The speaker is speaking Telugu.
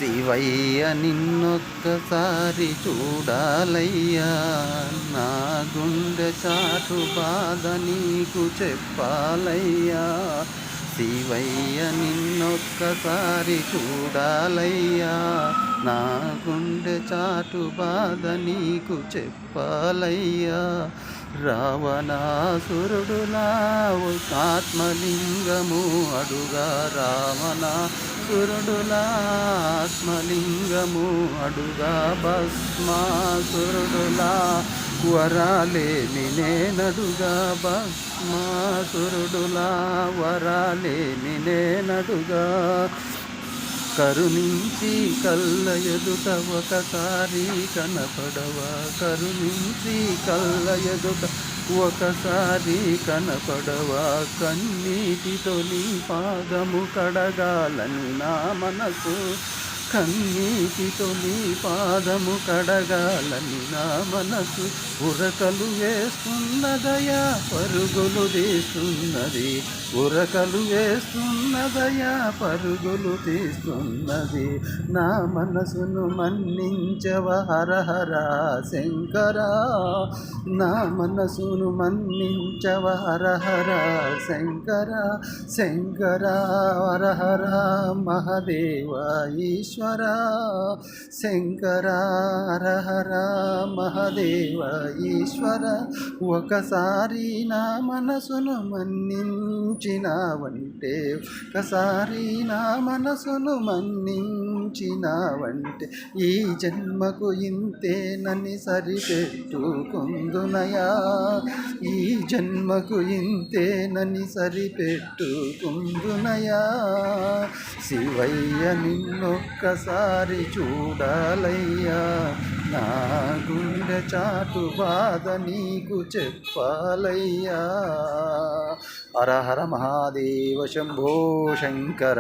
శివయ్య నిన్నొక్కసారి చూడాలయ్యా, నా గుండె చాటు బాధ నీకు చెప్పాలయ్యా. శివయ్య నిన్నొక్కసారి చూడాలయ్యా, నా గుండె చాటు బాధ నీకు చెప్పాలయ్యా. రావణాసురుడులా ఆత్మలింగము అడుగా, రావణాసురుడులా ఆత్మలింగము అడుగా, భస్మాసురుడులా వరాలేమి నేనడుగా, భస్మాసురుడులా వరాలేమి నేనడుగా. కరుణించి కళ్ళ ఎదుట ఒకసారి కనపడవా, కరుణించి కళ్ళ ఎదుట ఒకసారి కనపడవా. కన్నీటితో నీ పాదము కడగాలని నా మనసు, కన్నీటితో నీ పాదము కడగాలని నా మనసు. ఉరకలు వేస్తున్నదయా, పరుగులు తీస్తున్నది, ఉరకలు వేస్తున్నదయా, పరుగులు తీస్తున్నది. నా మనసును మన్నించవ హరహర శంకర, నా మనసును మన్నించవ హరహర శంకర. శంకర హరహర మహదేవ ఈశ్వర, శంకర హరహర మహదేవ ఈశ్వర. ఒకసారి నా మనసును మన్నించినావంటే, ఒకసారి నా మనసును మన్నించినావంటే, ఈ జన్మకు ఇంతేనని సరిపెట్టుకుందునయా, ఈ జన్మకు ఇంతేనని సరిపెట్టుకుందునయా. శివయ్య నిన్నొక్కసారి చూడాలయ్యా, నా గుండె చాటు బాధ నీకు చెప్పాలయ్యా. హర హర మహాదేవ శంభో శంకర.